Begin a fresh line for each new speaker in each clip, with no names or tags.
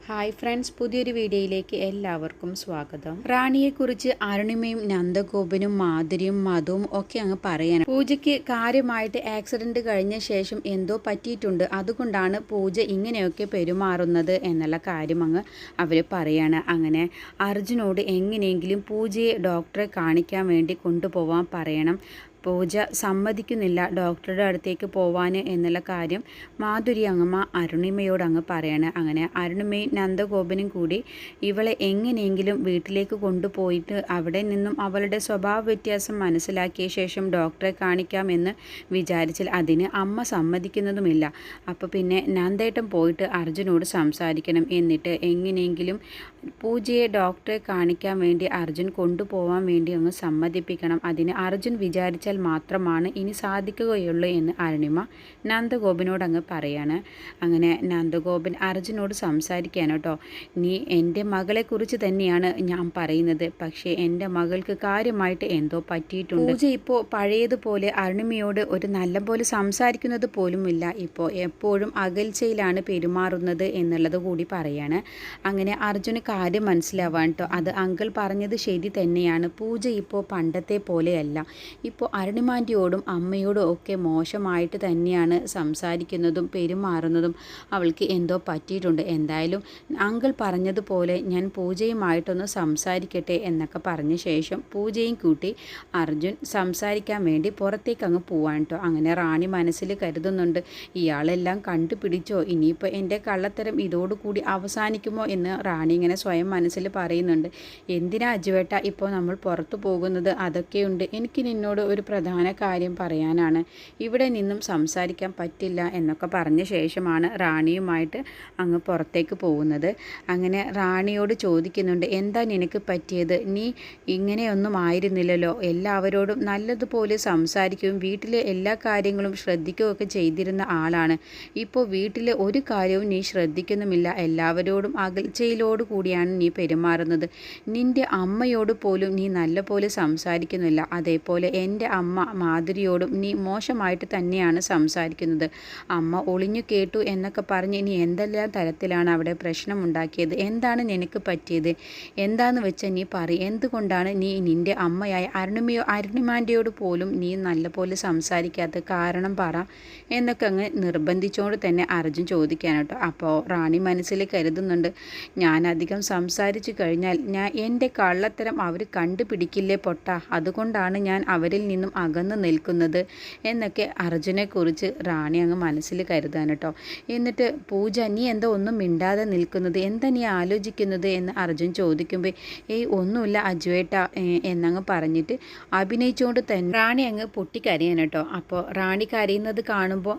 Hi friends, പുതിയൊരു വീഡിയോയിലേക്ക് എല്ലാവർക്കും സ്വാഗതം. റാണിയെക്കുറിച്ച് അരുണിമയും നന്ദഗോപനും മാധുരിയും മധുവും ഒക്കെ അങ്ങ് പറയണം. പൂജയ്ക്ക് കാര്യമായിട്ട് ആക്സിഡന്റ് കഴിഞ്ഞ ശേഷം എന്തോ പറ്റിയിട്ടുണ്ട്, അതുകൊണ്ടാണ് പൂജ ഇങ്ങനെയൊക്കെ പെരുമാറുന്നത് എന്നുള്ള കാര്യം അങ്ങ് അവർ പറയാണ്. അങ്ങനെ അർജുനോട് എങ്ങനെയെങ്കിലും പൂജയെ ഡോക്ടറെ കാണിക്കാൻ വേണ്ടി കൊണ്ടുപോകാൻ പറയണം. പൂജ സമ്മതിക്കുന്നില്ല ഡോക്ടറുടെ അടുത്തേക്ക് പോവാൻ എന്നുള്ള കാര്യം മാധുരി അങ്ങമ്മ അരുണിമയോട് അങ്ങ് പറയാണ്. അങ്ങനെ അരുണിമയും നന്ദഗോപനും കൂടി ഇവളെ എങ്ങനെയെങ്കിലും വീട്ടിലേക്ക് കൊണ്ടുപോയിട്ട് അവിടെ നിന്നും അവളുടെ സ്വഭാവ വ്യത്യാസം മനസ്സിലാക്കിയ ശേഷം ഡോക്ടറെ കാണിക്കാമെന്ന് വിചാരിച്ചാൽ അതിന് അമ്മ സമ്മതിക്കുന്നതുമില്ല. അപ്പോൾ പിന്നെ നന്ദേട്ടൻ പോയിട്ട് അർജുനോട് സംസാരിക്കണം, എന്നിട്ട് എങ്ങനെയെങ്കിലും പൂജയെ ഡോക്ടറെ കാണിക്കാൻ വേണ്ടി അർജുൻ കൊണ്ടുപോകാൻ വേണ്ടി അങ്ങ് സമ്മതിപ്പിക്കണം. അതിന് അർജുൻ വിചാരിച്ചാൽ മാത്രമാണ് ഇനി സാധിക്കുകയുള്ളൂ എന്ന് അരുണിമ നന്ദഗോപനോട് അങ്ങ് പറയാണ്. അങ്ങനെ നന്ദഗോപൻ അർജുനോട് സംസാരിക്കാൻ കേട്ടോ, നീ എൻ്റെ മകളെക്കുറിച്ച് തന്നെയാണ് ഞാൻ പറയുന്നത്, പക്ഷേ എൻ്റെ മകൾക്ക് കാര്യമായിട്ട് എന്തോ പറ്റിയിട്ടുണ്ട്. പൂജ ഇപ്പോൾ പഴയതുപോലെ അരുണിമയോട് ഒരു നല്ലപോലെ സംസാരിക്കുന്നത് പോലുമില്ല, ഇപ്പോൾ എപ്പോഴും അകൽച്ചയിലാണ് പെരുമാറുന്നത് എന്നുള്ളത് കൂടി പറയാണ്. അങ്ങനെ അർജുന് കാര്യം മനസ്സിലാവാൻ കേട്ടോ, അത് അങ്കിൾ പറഞ്ഞത് ശരി തന്നെയാണ്. പൂജ ഇപ്പോൾ പണ്ടത്തെ പോലെയല്ല, ഇപ്പോൾ അരുണിമാൻ്റെയോടും അമ്മയോടും ഒക്കെ മോശമായിട്ട് തന്നെയാണ് സംസാരിക്കുന്നതും പെരുമാറുന്നതും. അവൾക്ക് എന്തോ പറ്റിയിട്ടുണ്ട്. എന്തായാലും അങ്കിൾ പറഞ്ഞതുപോലെ ഞാൻ പൂജയുമായിട്ടൊന്ന് സംസാരിക്കട്ടെ എന്നൊക്കെ പറഞ്ഞ ശേഷം പൂജയും കൂട്ടി അർജുൻ സംസാരിക്കാൻ വേണ്ടി പുറത്തേക്ക് അങ്ങ് പോവാൻ കേട്ടോ. അങ്ങനെ റാണി മനസ്സിൽ കരുതുന്നുണ്ട്, ഇയാളെല്ലാം കണ്ടുപിടിച്ചോ, ഇനിയിപ്പോൾ എൻ്റെ കള്ളത്തരം ഇതോടുകൂടി അവസാനിക്കുമോ എന്ന് റാണി ഇങ്ങനെ സ്വയം മനസ്സിൽ പറയുന്നുണ്ട്. എന്തിനാ അജുവേട്ട ഇപ്പോൾ നമ്മൾ പുറത്തു പോകുന്നത്, അതൊക്കെയുണ്ട്, എനിക്ക് നിന്നോട് ഒരു പ്രധാന കാര്യം പറയാനാണ്, ഇവിടെ നിന്നും സംസാരിക്കാൻ പറ്റില്ല എന്നൊക്കെ പറഞ്ഞ ശേഷമാണ് റാണിയുമായിട്ട് അങ്ങ് പുറത്തേക്ക് പോകുന്നത്. അങ്ങനെ റാണിയോട് ചോദിക്കുന്നുണ്ട്, എന്താ നിനക്ക് പറ്റിയത്, നീ ഇങ്ങനെയൊന്നും ആയിരുന്നില്ലല്ലോ, എല്ലാവരോടും നല്ലതുപോലെ സംസാരിക്കുകയും വീട്ടിലെ എല്ലാ കാര്യങ്ങളും ശ്രദ്ധിക്കുകയൊക്കെ ചെയ്തിരുന്ന ആളാണ്, ഇപ്പോൾ വീട്ടിലെ ഒരു കാര്യവും നീ ശ്രദ്ധിക്കുന്നുമില്ല, എല്ലാവരോടും അകൽച്ചയിലോട് കൂടിയാണ് നീ പെരുമാറുന്നത്, നിൻ്റെ അമ്മയോട് പോലും നീ നല്ലപോലെ സംസാരിക്കുന്നില്ല, അതേപോലെ എൻ്റെ അമ്മ മാധുരിയോടും നീ മോശമായിട്ട് തന്നെയാണ് സംസാരിക്കുന്നത്, അമ്മ ഒളിഞ്ഞു കേട്ടു എന്നൊക്കെ പറഞ്ഞ് നീ എന്തെല്ലാം തരത്തിലാണ് അവിടെ പ്രശ്നമുണ്ടാക്കിയത്, എന്താണ് നിനക്ക് പറ്റിയത്, എന്താന്ന് വെച്ചാൽ നീ പറ, എന്തുകൊണ്ടാണ് നീ നിൻ്റെ അമ്മയായ അരുണിമാൻ്റെയോട് പോലും നീ നല്ലപോലെ സംസാരിക്കാത്ത കാരണം പറ എന്നൊക്കെ അങ്ങ് നിർബന്ധിച്ചുകൊണ്ട് തന്നെ അർജുൻ ചോദിക്കാൻ കേട്ടോ. അപ്പോൾ റാണി മനസ്സിൽ കരുതുന്നുണ്ട്, ഞാനധികം സംസാരിച്ചു കഴിഞ്ഞാൽ എൻ്റെ കള്ളത്തരം അവർ കണ്ടുപിടിക്കില്ലേ പൊട്ട, അതുകൊണ്ടാണ് ഞാൻ അവരിൽ നിന്നും അകന്നു നിൽക്കുന്നത് എന്നൊക്കെ അർജുനെക്കുറിച്ച് റാണി അങ്ങ് മനസ്സിൽ കരുതാൻ കേട്ടോ. എന്നിട്ട് പൂജ നീ എന്താ ഒന്നും മിണ്ടാതെ നിൽക്കുന്നത്, എന്താ നീ ആലോചിക്കുന്നത് എന്ന് അർജുൻ ചോദിക്കുമ്പോൾ ഒന്നുമില്ല അജുവേട്ട എന്നങ്ങ് പറഞ്ഞിട്ട് അഭിനയിച്ചുകൊണ്ട് തന്നെ റാണി അങ്ങ് പൊട്ടിക്കരയാൻ കേട്ടോ. അപ്പോൾ റാണി കരയുന്നത് കാണുമ്പോൾ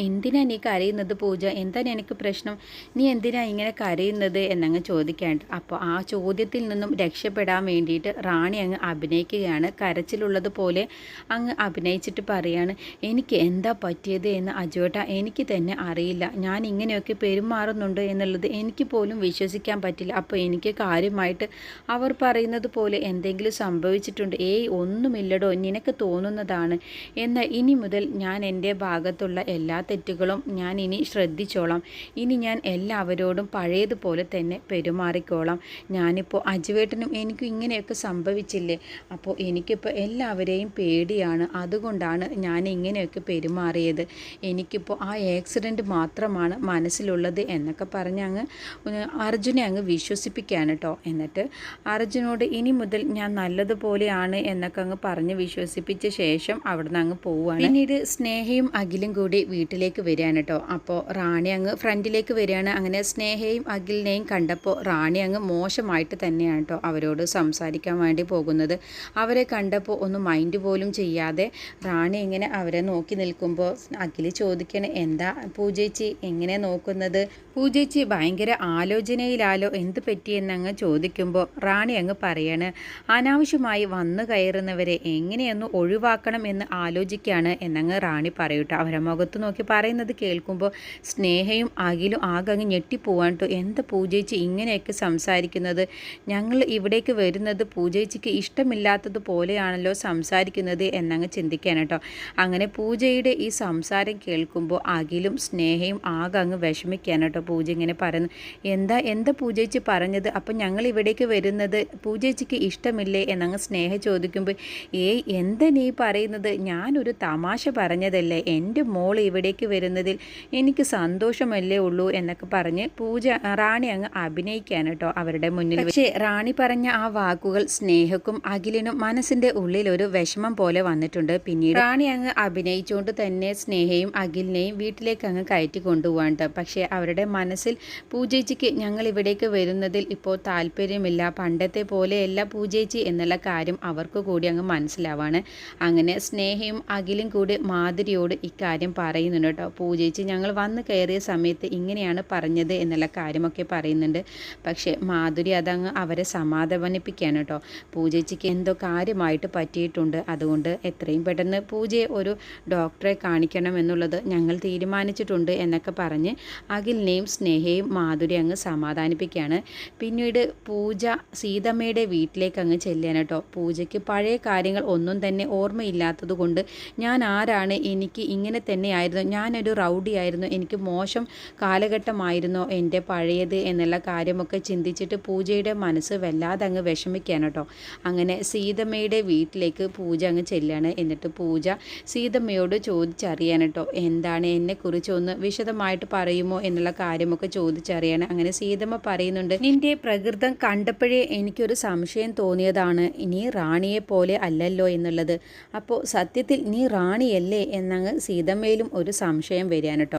എന്തിനാ നീ കരയുന്നത് പൂജ, എന്താ നിനക്ക് പ്രശ്നം, നീ എന്തിനാ ഇങ്ങനെ കരയുന്നത് എന്നങ്ങ് ചോദിക്കാണ്ട്. അപ്പോൾ ആ ചോദ്യത്തിൽ നിന്നും രക്ഷപ്പെടാൻ വേണ്ടിയിട്ട് റാണി അങ്ങ് അഭിനയിക്കുകയാണ്, കരച്ചിലുള്ളത് പോലെ അങ്ങ് അഭിനയിച്ചിട്ട് പറയാണ്, എനിക്ക് എന്താ പറ്റിയത് എന്ന് അജുവേട്ട എനിക്ക് തന്നെ അറിയില്ല, ഞാൻ ഇങ്ങനെയൊക്കെ പെരുമാറുന്നുണ്ട് എന്നുള്ളത് എനിക്ക് പോലും വിശ്വസിക്കാൻ പറ്റില്ല, അപ്പോൾ എനിക്ക് കാര്യമായിട്ട് അവർ പറയുന്നത് പോലെ എന്തെങ്കിലും സംഭവിച്ചിട്ടുണ്ട്, ഒന്നുമില്ലടോ നിനക്ക് തോന്നുന്നതാണ്, എന്നാൽ ഇനി മുതൽ ഞാൻ എൻ്റെ ഭാഗത്തുള്ള എല്ലാ തെറ്റുകളും ഞാൻ ഇനി ശ്രദ്ധിച്ചോളാം, ഇനി ഞാൻ എല്ലാവരോടും പഴയതുപോലെ തന്നെ പെരുമാറിക്കോളാം, ഞാനിപ്പോൾ അജുവേട്ടനും എനിക്കും ഇങ്ങനെയൊക്കെ സംഭവിച്ചില്ലേ, അപ്പോൾ എനിക്കിപ്പോൾ എല്ലാവരെയും പേടിയാണ്, അതുകൊണ്ടാണ് ഞാൻ ഇങ്ങനെയൊക്കെ പെരുമാറിയത്, എനിക്കിപ്പോൾ ആ ആക്സിഡൻറ്റ് മാത്രമാണ് മനസ്സിലുള്ളത് എന്നൊക്കെ പറഞ്ഞ് അങ്ങ് അർജുനെ അങ്ങ് വിശ്വസിപ്പിക്കാൻ കേട്ടോ. എന്നിട്ട് അർജുനോട് ഇനി മുതൽ ഞാൻ നല്ലതുപോലെയാണ് എന്നൊക്കെ അങ്ങ് പറഞ്ഞ് വിശ്വസിപ്പിച്ച ശേഷം അവിടുന്ന് അങ്ങ് പോവുകയാണ്. പിന്നീട് സ്നേഹയും അഖിലും കൂടി വീട്ടിലേക്ക് വരികയാണ് കേട്ടോ. അപ്പോൾ റാണി അങ്ങ് ഫ്രണ്ടിലേക്ക് വരികയാണ്. അങ്ങനെ സ്നേഹയും അഖിലിനെയും കണ്ടപ്പോൾ റാണി അങ്ങ് മോശമായിട്ട് തന്നെയാണ് കേട്ടോ അവരോട് സംസാരിക്കാൻ വേണ്ടി പോകുന്നത്. അവരെ കണ്ടപ്പോൾ ഒന്ന് മൈൻഡ് പോലും ചെയ്യാതെ റാണി ഇങ്ങനെ അവരെ നോക്കി നിൽക്കുമ്പോൾ അഖിൽ ചോദിക്കണ, എന്താ പൂജേച്ചി എങ്ങനെ നോക്കുന്നത്, പൂജേച്ചി ഭയങ്കര ആലോചനയിലാലോ, എന്ത് പറ്റിയെന്നങ്ങ് ചോദിക്കുമ്പോൾ റാണി അങ്ങ് പറയാണ്, അനാവശ്യമായി വന്നു കയറുന്നവരെ എങ്ങനെയൊന്ന് ഒഴിവാക്കണം എന്ന് ആലോചിക്കുകയാണ് എന്നങ്ങ് റാണി പറയൂട്ടോ. അവരെ മുഖത്ത് നോക്കി പറയുന്നത് കേൾക്കുമ്പോൾ സ്നേഹയും അഖിലും ആകങ്ങ് ഞെട്ടിപ്പോവാൻ കേട്ടോ. എന്താ പൂജേച്ചി ഇങ്ങനെയൊക്കെ സംസാരിക്കുന്നത്, ഞങ്ങൾ ഇവിടേക്ക് വരുന്നത് പൂജേച്ചിക്ക് ഇഷ്ടമില്ലാത്തതുപോലെയാണല്ലോ സംസാരിക്കുന്നത് എന്നങ്ങ് ചിന്തിക്കാൻ കേട്ടോ. അങ്ങനെ പൂജയുടെ ഈ സംസാരം കേൾക്കുമ്പോൾ അഖിലും സ്നേഹയും ആകെ അങ്ങ് വിഷമിക്കാൻ കേട്ടോ. പൂജ ഇങ്ങനെ പറയുന്നു, എന്താ പൂജേച്ചി പറഞ്ഞത്? അപ്പം ഞങ്ങൾ ഇവിടേക്ക് വരുന്നത് പൂജേച്ചിക്ക് ഇഷ്ടമില്ലേ എന്നങ്ങ് സ്നേഹ ചോദിക്കുമ്പോൾ, എന്താ നീ പറയുന്നത്? ഞാനൊരു തമാശ പറഞ്ഞതല്ലേ, എൻ്റെ മോൾ ഇവിടേക്ക് വരുന്നതിൽ എനിക്ക് സന്തോഷമല്ലേ ഉള്ളൂ എന്നൊക്കെ പറഞ്ഞ് റാണി അങ്ങ് അഭിനയിക്കാൻ കേട്ടോ അവരുടെ മുന്നിൽ. പക്ഷേ റാണി പറഞ്ഞ ആ വാക്കുകൾ സ്നേഹക്കും അഖിലിനും മനസ്സിൻ്റെ ഉള്ളിൽ ഒരു വിഷമം പോലെ വന്നിട്ടുണ്ട്. പിന്നീട് റാണി അങ്ങ് അഭിനയിച്ചുകൊണ്ട് തന്നെ സ്നേഹയും അഖിലിനെയും വീട്ടിലേക്ക് അങ്ങ് കയറ്റി കൊണ്ടുപോകാണ്ട്. പക്ഷേ അവരുടെ മനസ്സിൽ പൂജേച്ചിക്ക് ഞങ്ങൾ ഇവിടേക്ക് വരുന്നതിൽ ഇപ്പോൾ താല്പര്യമില്ല, പണ്ടത്തെ പോലെയല്ല പൂജേച്ചി എന്നുള്ള കാര്യം അവർക്ക് കൂടി അങ്ങ് മനസ്സിലാവാണ്. അങ്ങനെ സ്നേഹയും അഖിലും കൂടി മാധുരിയോട് ഇക്കാര്യം പറയുന്നുണ്ട് കേട്ടോ. പൂജേച്ചി ഞങ്ങൾ വന്ന് കയറിയ സമയത്ത് ഇങ്ങനെയാണ് പറഞ്ഞത് എന്നുള്ള കാര്യമൊക്കെ പറയുന്നുണ്ട്. പക്ഷേ മാധുരി അതങ്ങ് അവരെ സമാധാനിപ്പിക്കുകയാണ് കേട്ടോ. പൂജേച്ചിക്ക് എന്തോ കാര്യമായിട്ട് പറ്റിയിട്ടുണ്ട്, അതുകൊണ്ട് എത്രയും പെട്ടെന്ന് പൂജയെ ഒരു ഡോക്ടറെ കാണിക്കണം എന്നുള്ളത് ഞങ്ങൾ തീരുമാനിച്ചിട്ടുണ്ട് എന്നൊക്കെ പറഞ്ഞ് അഖിലിനെയും സ്നേഹയും മാധുരി അങ്ങ് സമാധാനിപ്പിക്കുകയാണ്. പിന്നീട് പൂജ സീതമ്മയുടെ വീട്ടിലേക്ക് അങ്ങ് ചെല്ലുകയാണ് കേട്ടോ. പൂജയ്ക്ക് പഴയ കാര്യങ്ങൾ ഒന്നും തന്നെ ഓർമ്മയില്ലാത്തത് കൊണ്ട് ഞാൻ ആരാണ്, എനിക്ക് ഇങ്ങനെ തന്നെയായിരുന്നു, ഞാനൊരു റൗഡിയായിരുന്നു, എനിക്ക് മോശം കാലഘട്ടമായിരുന്നോ എൻ്റെ പഴയത് എന്നുള്ള കാര്യമൊക്കെ ചിന്തിച്ചിട്ട് പൂജയുടെ മനസ്സ് വല്ലാതെ അങ്ങ് വിഷമിക്കുകയാണ് കേട്ടോ. അങ്ങനെ സീതമ്മയുടെ വീട്ടിലേക്ക് പൂജ അങ്ങ് ചെല്ലുകയാണ്. എന്നിട്ട് പൂജ സീതമ്മയോട് ചോദിച്ചറിയാൻ കേട്ടോ, എന്താണ് എന്നെക്കുറിച്ച് ഒന്ന് വിശദമായിട്ട് പറയുമോ എന്നുള്ള കാര്യമൊക്കെ ചോദിച്ചറിയാണ്. അങ്ങനെ സീതമ്മ പറയുന്നുണ്ട്, നിന്റെ പ്രകൃതം കണ്ടപ്പോഴേ എനിക്കൊരു സംശയം തോന്നിയതാണ്, നീ റാണിയെ പോലെ അല്ലല്ലോ എന്നുള്ളത്. അപ്പോൾ സത്യത്തിൽ നീ റാണിയല്ലേ എന്നങ്ങ് സീതമ്മയിലും ഒരു സംശയം വരികയാണ് കേട്ടോ.